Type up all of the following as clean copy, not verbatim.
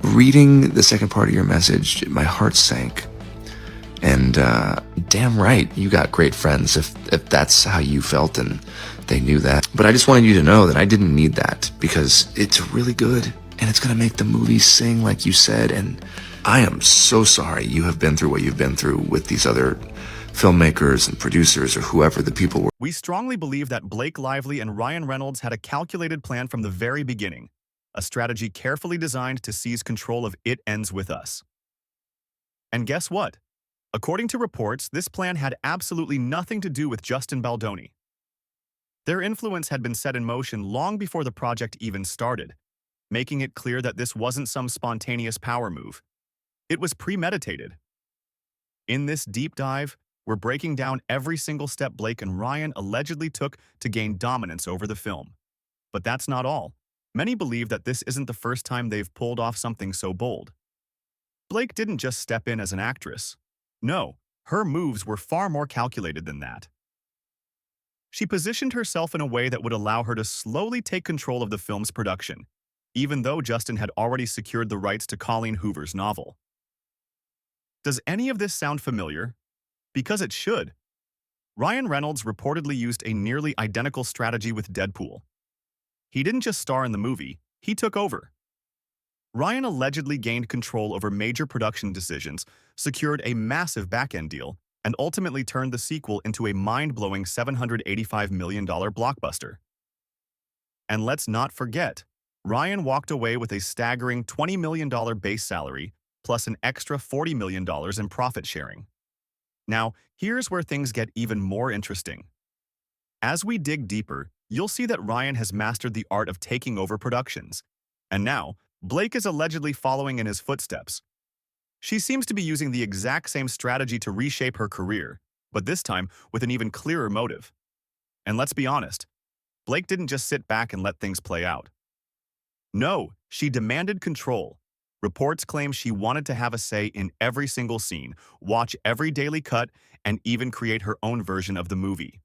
Reading the second part of your message, my heart sank. And damn right, you got great friends if that's how you felt and they knew that. But I just wanted you to know that I didn't need that, because it's really good and it's gonna make the movie sing like you said. And I am so sorry you have been through what you've been through with these other filmmakers and producers or whoever the people were. We strongly believe that Blake Lively and Ryan Reynolds had a calculated plan from the very beginning, a strategy carefully designed to seize control of It Ends With Us. And guess what? According to reports, this plan had absolutely nothing to do with Justin Baldoni. Their influence had been set in motion long before the project even started, making it clear that this wasn't some spontaneous power move. It was premeditated. In this deep dive, we're breaking down every single step Blake and Ryan allegedly took to gain dominance over the film. But that's not all. Many believe that this isn't the first time they've pulled off something so bold. Blake didn't just step in as an actress. No, her moves were far more calculated than that. She positioned herself in a way that would allow her to slowly take control of the film's production, even though Justin had already secured the rights to Colleen Hoover's novel. Does any of this sound familiar? Because it should. Ryan Reynolds reportedly used a nearly identical strategy with Deadpool. He didn't just star in the movie, he took over. Ryan allegedly gained control over major production decisions, secured a massive back-end deal, and ultimately turned the sequel into a mind-blowing $785 million blockbuster. And let's not forget, Ryan walked away with a staggering $20 million base salary, plus an extra $40 million in profit sharing. Now, here's where things get even more interesting. As we dig deeper, you'll see that Ryan has mastered the art of taking over productions. And now, Blake is allegedly following in his footsteps. She seems to be using the exact same strategy to reshape her career, but this time with an even clearer motive. And let's be honest, Blake didn't just sit back and let things play out. No, she demanded control. Reports claim she wanted to have a say in every single scene, watch every daily cut, and even create her own version of the movie.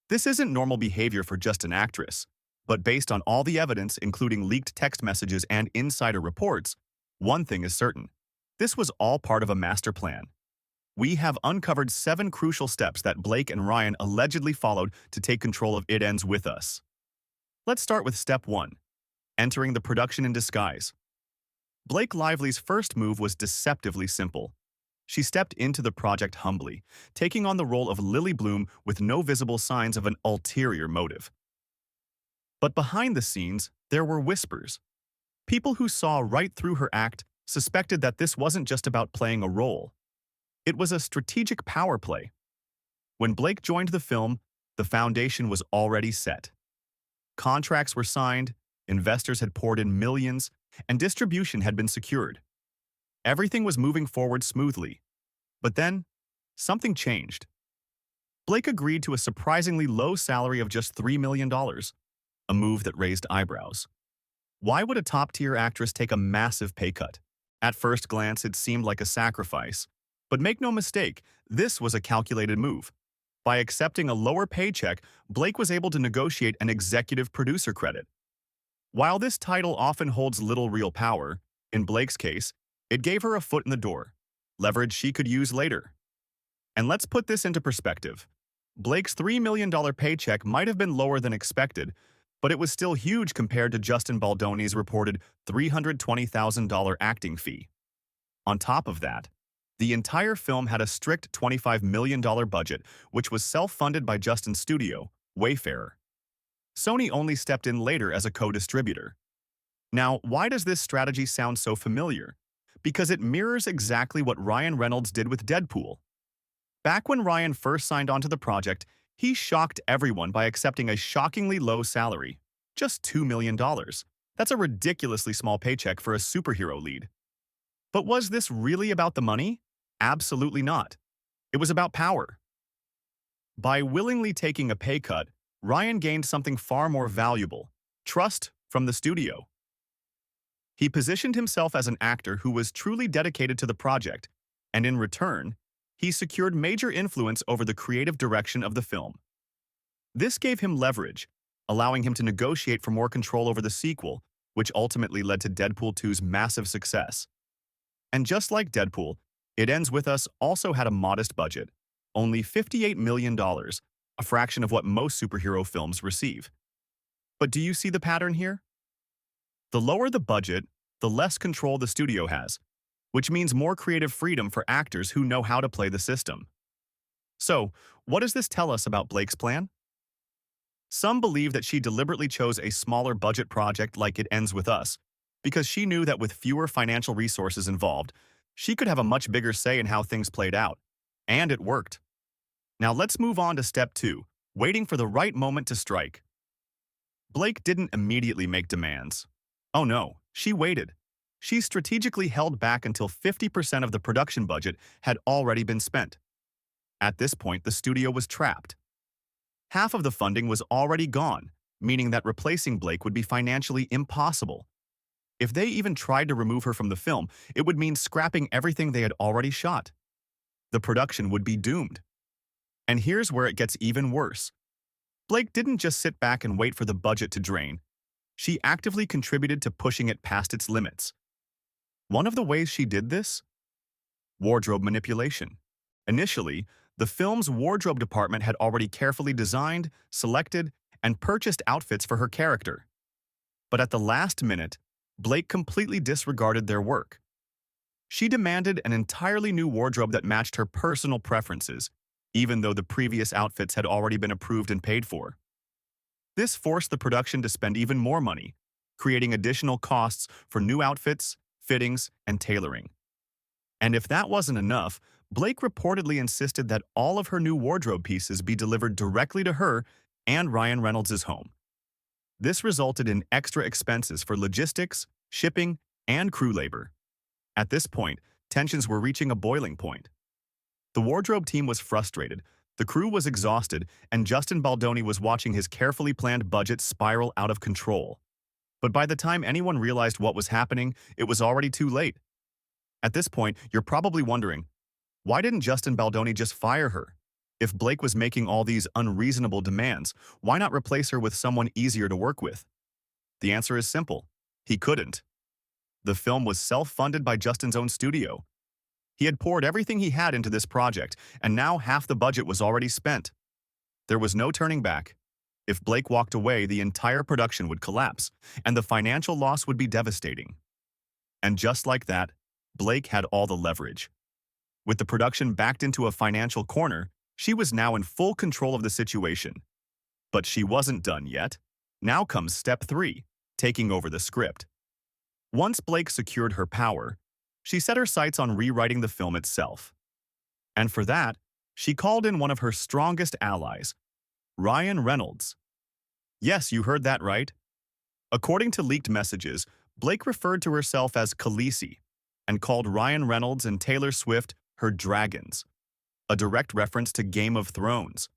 This isn't normal behavior for just an actress, but based on all the evidence, including leaked text messages and insider reports, one thing is certain. This was all part of a master plan. We have uncovered 7 crucial steps that Blake and Ryan allegedly followed to take control of It Ends With Us. Let's start with step 1, entering the production in disguise. Blake Lively's first move was deceptively simple. She stepped into the project humbly, taking on the role of Lily Bloom with no visible signs of an ulterior motive. But behind the scenes, there were whispers. People who saw right through her act suspected that this wasn't just about playing a role. It was a strategic power play. When Blake joined the film, the foundation was already set. Contracts were signed, investors had poured in millions, and distribution had been secured. Everything was moving forward smoothly. But then, something changed. Blake agreed to a surprisingly low salary of just $3 million, a move that raised eyebrows. Why would a top-tier actress take a massive pay cut? At first glance, it seemed like a sacrifice. But make no mistake, this was a calculated move. By accepting a lower paycheck, Blake was able to negotiate an executive producer credit. While this title often holds little real power, in Blake's case, it gave her a foot in the door, leverage she could use later. And let's put this into perspective. Blake's $3 million paycheck might have been lower than expected, but it was still huge compared to Justin Baldoni's reported $320,000 acting fee. On top of that, the entire film had a strict $25 million budget, which was self-funded by Justin's studio, Wayfarer. Sony only stepped in later as a co-distributor. Now, why does this strategy sound so familiar? Because it mirrors exactly what Ryan Reynolds did with Deadpool. Back when Ryan first signed onto the project, he shocked everyone by accepting a shockingly low salary, just $2 million. That's a ridiculously small paycheck for a superhero lead. But was this really about the money? Absolutely not. It was about power. By willingly taking a pay cut, Ryan gained something far more valuable: trust from the studio. He positioned himself as an actor who was truly dedicated to the project, and in return, he secured major influence over the creative direction of the film. This gave him leverage, allowing him to negotiate for more control over the sequel, which ultimately led to Deadpool 2's massive success. And just like Deadpool, It Ends With Us also had a modest budget, only $58 million, a fraction of what most superhero films receive. But do you see the pattern here? The lower the budget, the less control the studio has, which means more creative freedom for actors who know how to play the system. So, what does this tell us about Blake's plan? Some believe that she deliberately chose a smaller budget project like It Ends With Us, because she knew that with fewer financial resources involved, she could have a much bigger say in how things played out. And it worked. Now let's move on to step 2, waiting for the right moment to strike. Blake didn't immediately make demands. Oh no, she waited. She strategically held back until 50% of the production budget had already been spent. At this point, the studio was trapped. Half of the funding was already gone, meaning that replacing Blake would be financially impossible. If they even tried to remove her from the film, it would mean scrapping everything they had already shot. The production would be doomed. And here's where it gets even worse. Blake didn't just sit back and wait for the budget to drain. She actively contributed to pushing it past its limits. One of the ways she did this? Wardrobe manipulation. Initially, the film's wardrobe department had already carefully designed, selected, and purchased outfits for her character. But at the last minute, Blake completely disregarded their work. She demanded an entirely new wardrobe that matched her personal preferences, even though the previous outfits had already been approved and paid for. This forced the production to spend even more money, creating additional costs for new outfits, fittings, and tailoring. And if that wasn't enough, Blake reportedly insisted that all of her new wardrobe pieces be delivered directly to her and Ryan Reynolds' home. This resulted in extra expenses for logistics, shipping, and crew labor. At this point, tensions were reaching a boiling point. The wardrobe team was frustrated, the crew was exhausted, and Justin Baldoni was watching his carefully planned budget spiral out of control. But by the time anyone realized what was happening, it was already too late. At this point, you're probably wondering, why didn't Justin Baldoni just fire her? If Blake was making all these unreasonable demands, why not replace her with someone easier to work with? The answer is simple. He couldn't. The film was self-funded by Justin's own studio. He had poured everything he had into this project, and now half the budget was already spent. There was no turning back. If Blake walked away, the entire production would collapse, and the financial loss would be devastating. And just like that, Blake had all the leverage. With the production backed into a financial corner, she was now in full control of the situation. But she wasn't done yet. Now comes step 3, taking over the script. Once Blake secured her power, she set her sights on rewriting the film itself. And for that, she called in one of her strongest allies, Ryan Reynolds. Yes, you heard that right. According to leaked messages, Blake referred to herself as Khaleesi and called Ryan Reynolds and Taylor Swift her dragons, a direct reference to Game of Thrones.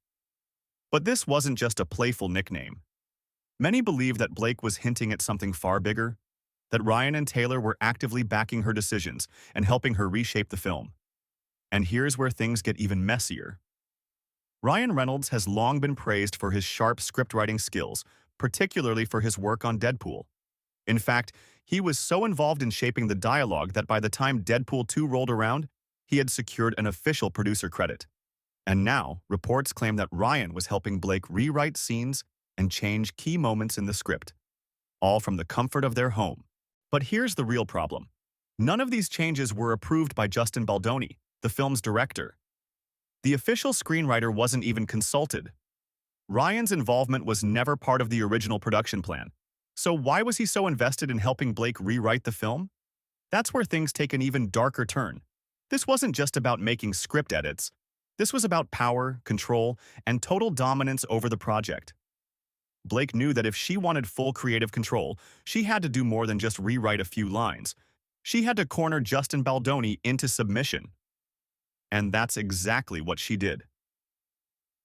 But this wasn't just a playful nickname. Many believe that Blake was hinting at something far bigger, that Ryan and Taylor were actively backing her decisions and helping her reshape the film. And here's where things get even messier. Ryan Reynolds has long been praised for his sharp scriptwriting skills, particularly for his work on Deadpool. In fact, he was so involved in shaping the dialogue that by the time Deadpool 2 rolled around, he had secured an official producer credit. And now, reports claim that Ryan was helping Blake rewrite scenes and change key moments in the script, all from the comfort of their home. But here's the real problem. None of these changes were approved by Justin Baldoni, the film's director. The official screenwriter wasn't even consulted. Ryan's involvement was never part of the original production plan. So why was he so invested in helping Blake rewrite the film? That's where things take an even darker turn. This wasn't just about making script edits. This was about power, control, and total dominance over the project. Blake knew that if she wanted full creative control, she had to do more than just rewrite a few lines. She had to corner Justin Baldoni into submission. And that's exactly what she did.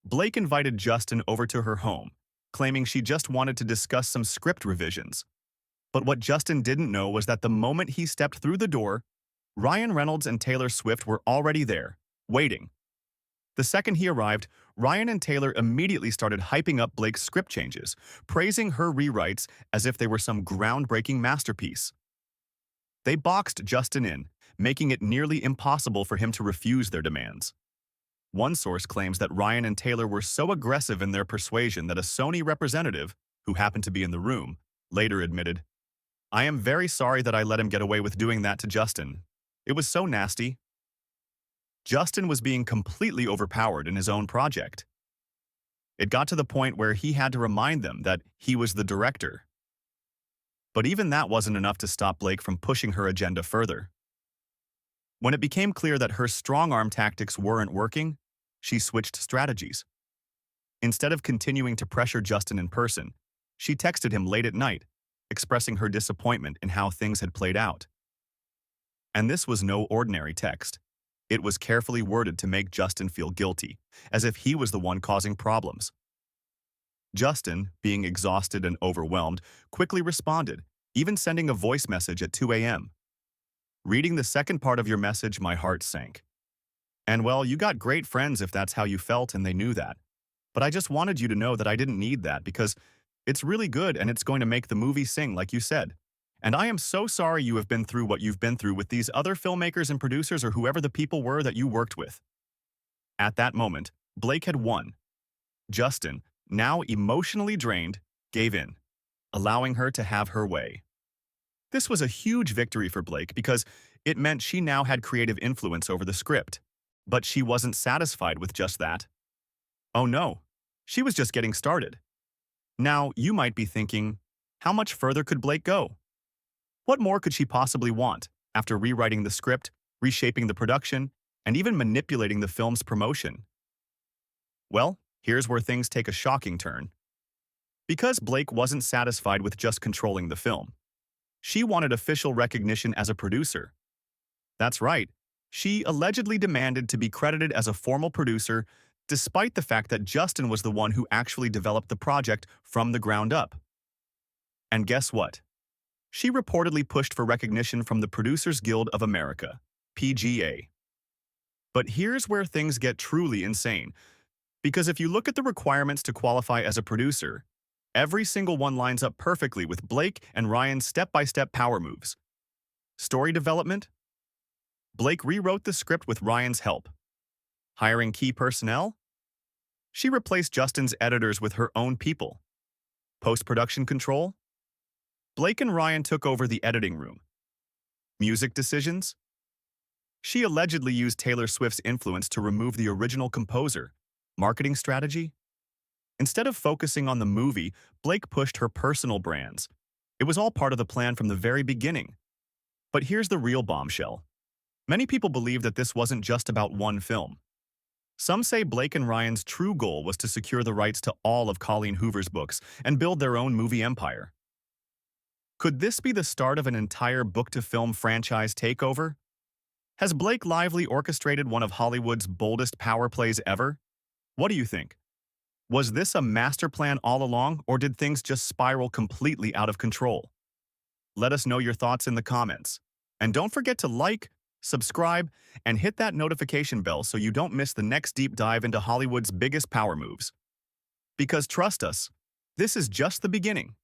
Blake invited Justin over to her home, claiming she just wanted to discuss some script revisions. But what Justin didn't know was that the moment he stepped through the door, Ryan Reynolds and Taylor Swift were already there, waiting. The second he arrived, Ryan and Taylor immediately started hyping up Blake's script changes, praising her rewrites as if they were some groundbreaking masterpiece. They boxed Justin in, making it nearly impossible for him to refuse their demands. One source claims that Ryan and Taylor were so aggressive in their persuasion that a Sony representative, who happened to be in the room, later admitted, "I am very sorry that I let him get away with doing that to Justin. It was so nasty." Justin was being completely overpowered in his own project. It got to the point where he had to remind them that he was the director. But even that wasn't enough to stop Blake from pushing her agenda further. When it became clear that her strong-arm tactics weren't working, she switched strategies. Instead of continuing to pressure Justin in person, she texted him late at night, expressing her disappointment in how things had played out. And this was no ordinary text. It was carefully worded to make Justin feel guilty, as if he was the one causing problems. Justin, being exhausted and overwhelmed, quickly responded, even sending a voice message at 2 a.m. "Reading the second part of your message, my heart sank. And well, you got great friends if that's how you felt and they knew that. But I just wanted you to know that I didn't need that because it's really good and it's going to make the movie sing like you said. And I am so sorry you have been through what you've been through with these other filmmakers and producers or whoever the people were that you worked with." At that moment, Blake had won. Justin, now emotionally drained, gave in, allowing her to have her way. This was a huge victory for Blake because it meant she now had creative influence over the script. But she wasn't satisfied with just that. Oh no, she was just getting started. Now, you might be thinking, how much further could Blake go? What more could she possibly want after rewriting the script, reshaping the production, and even manipulating the film's promotion? Well, here's where things take a shocking turn. Because Blake wasn't satisfied with just controlling the film, she wanted official recognition as a producer. That's right, she allegedly demanded to be credited as a formal producer despite the fact that Justin was the one who actually developed the project from the ground up. And guess what? She reportedly pushed for recognition from the Producers Guild of America, PGA. But here's where things get truly insane, because if you look at the requirements to qualify as a producer, every single one lines up perfectly with Blake and Ryan's step-by-step power moves. Story development? Blake rewrote the script with Ryan's help. Hiring key personnel? She replaced Justin's editors with her own people. Post-production control? Blake and Ryan took over the editing room. Music decisions? She allegedly used Taylor Swift's influence to remove the original composer. Marketing strategy? Instead of focusing on the movie, Blake pushed her personal brands. It was all part of the plan from the very beginning. But here's the real bombshell. Many people believe that this wasn't just about one film. Some say Blake and Ryan's true goal was to secure the rights to all of Colleen Hoover's books and build their own movie empire. Could this be the start of an entire book-to-film franchise takeover? Has Blake Lively orchestrated one of Hollywood's boldest power plays ever? What do you think? Was this a master plan all along, or did things just spiral completely out of control? Let us know your thoughts in the comments. And don't forget to like, subscribe, and hit that notification bell so you don't miss the next deep dive into Hollywood's biggest power moves. Because trust us, this is just the beginning.